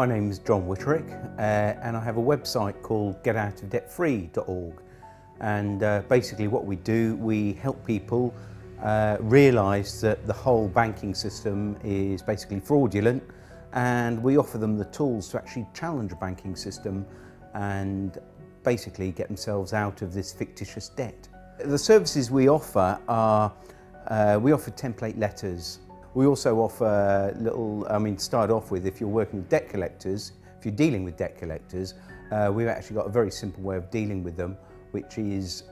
My name is Jon Witterick and I have a website called Getoutofdebtfree.org, and basically what we do, we help people realise that the whole banking system is basically fraudulent, and we offer them the tools to actually challenge a banking system and basically get themselves out of this fictitious debt. The services we offer are, we offer template letters. We also offer start off with, if you're working with debt collectors, if you're dealing with debt collectors, we've actually got a very simple way of dealing with them, which is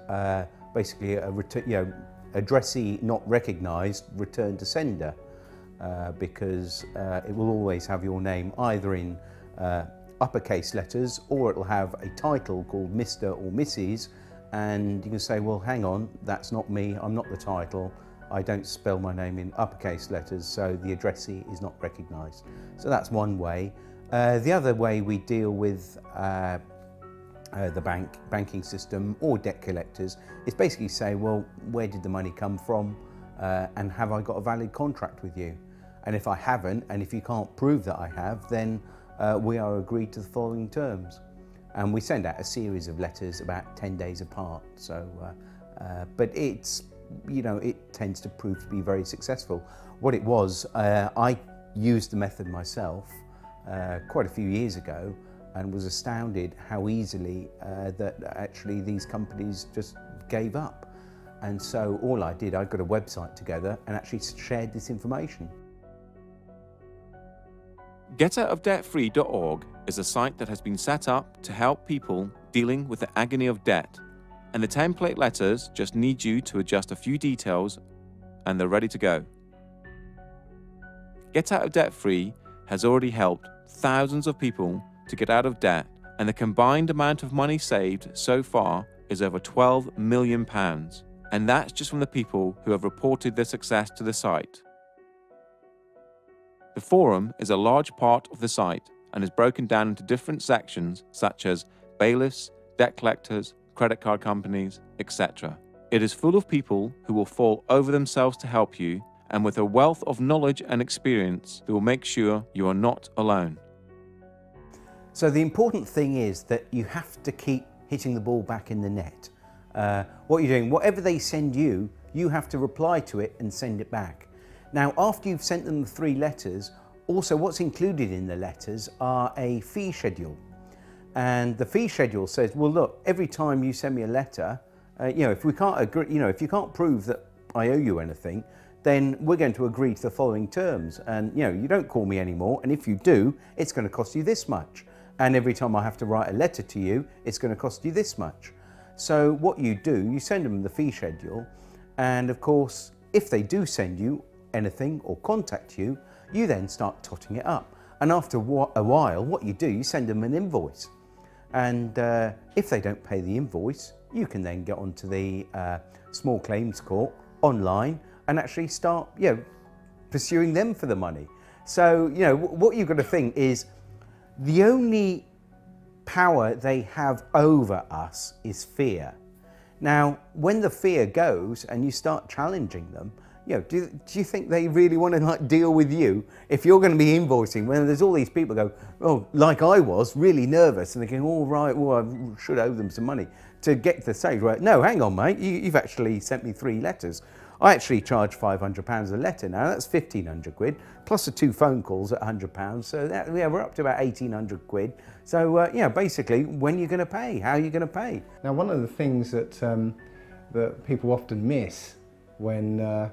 basically a addressee not recognised, return to sender, because it will always have your name either in uppercase letters, or it'll have a title called Mr. or Mrs. And you can say, well, hang on, that's not me, I'm not the title. I don't spell my name in uppercase letters, so the addressee is not recognised. So that's one way. The other way we deal with the banking system or debt collectors is basically say, well, where did the money come from, and have I got a valid contract with you? And if I haven't, and if you can't prove that I have, then we are agreed to the following terms. And we send out a series of letters about 10 days apart. So, but it's, it tends to prove to be very successful. What it was, I used the method myself quite a few years ago and was astounded how easily that actually these companies just gave up. And so all I did, I got a website together and actually shared this information. Getoutofdebtfree.org is a site that has been set up to help people dealing with the agony of debt. And the template letters just need you to adjust a few details and they're ready to go. Get Out of Debt Free has already helped thousands of people to get out of debt, and the combined amount of money saved so far is over £12 million. And that's just from the people who have reported their success to the site. The forum is a large part of the site and is broken down into different sections such as bailiffs, debt collectors, credit card companies, etc. It is full of people who will fall over themselves to help you, and with a wealth of knowledge and experience that will make sure you are not alone. So the important thing is that you have to keep hitting the ball back in the net. What you're doing, whatever they send you, you have to reply to it and send it back. Now, after you've sent them the 3 letters, also what's included in the letters are a fee schedule. And the fee schedule says, well, look, every time you send me a letter, if we can't agree, if you can't prove that I owe you anything, then we're going to agree to the following terms. And, you don't call me anymore. And if you do, it's going to cost you this much. And every time I have to write a letter to you, it's going to cost you this much. So what you do, you send them the fee schedule. And of course, if they do send you anything or contact you, you then start totting it up. And after a while, what you do, you send them an invoice. And if they don't pay the invoice, you can then get onto the small claims court online and actually start, pursuing them for the money. So, what you've got to think is the only power they have over us is fear. Now, when the fear goes and you start challenging them, do you think they really want to deal with you if you're going to be invoicing when there's all these people go, oh, like I was, really nervous, and they're going, all right, well, I should owe them some money to get to the stage where, no, hang on, mate, you've actually sent me 3 letters. I actually charge £500 a letter now. That's 1,500 quid, plus the 2 phone calls at £100. So that, we're up to about 1,800 quid. So basically, when are you going to pay? How are you going to pay? Now, one of the things that that people often miss when the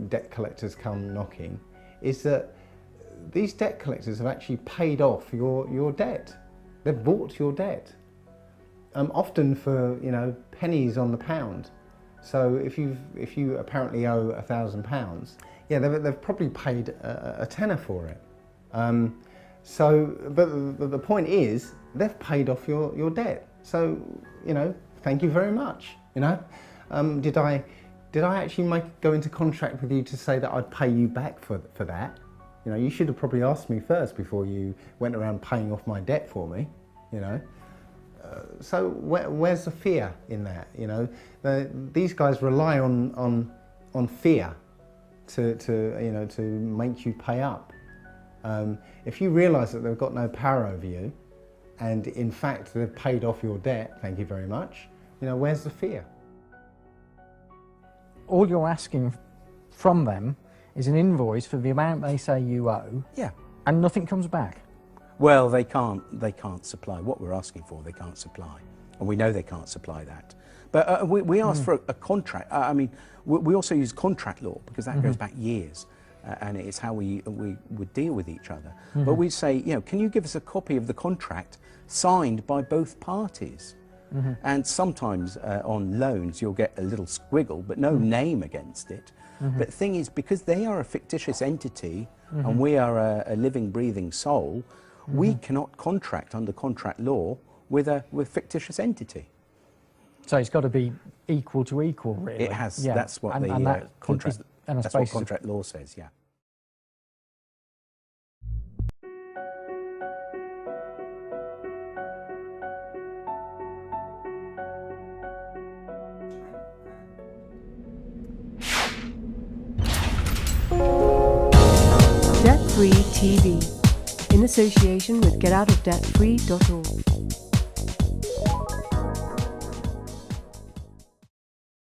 debt collectors come knocking is that these debt collectors have actually paid off your debt. They've bought your debt, often for pennies on the pound. So if you apparently owe £1,000, they've probably paid a tenner for it. But the point is they've paid off your debt. So thank you very much. Did I actually go into contract with you to say that I'd pay you back for that? You should have probably asked me first before you went around paying off my debt for me. So where's the fear in that? These guys rely on fear to make you pay up. If you realise that they've got no power over you, and in fact they've paid off your debt, thank you very much, you know, where's the fear? All you're asking from them is an invoice for the amount they say you owe, Yeah. and nothing comes back. Well, they can't supply what we're asking for. They can't supply, and we know they can't supply that. But we asked for a contract. I mean, we also use contract law because that goes back years, and it's how we would deal with each other. But we'd say, you know, can you give us a copy of the contract signed by both parties? And sometimes on loans you'll get a little squiggle, but no name against it. But the thing is, because they are a fictitious entity and we are a living, breathing soul, we cannot contract under contract law with a fictitious entity. So it's got to be equal to equal, really. It has. Yeah. That's what And the that contract. is- and That's what contract law says. Yeah. Debt Free TV, in association with Getoutofdebtfree.org.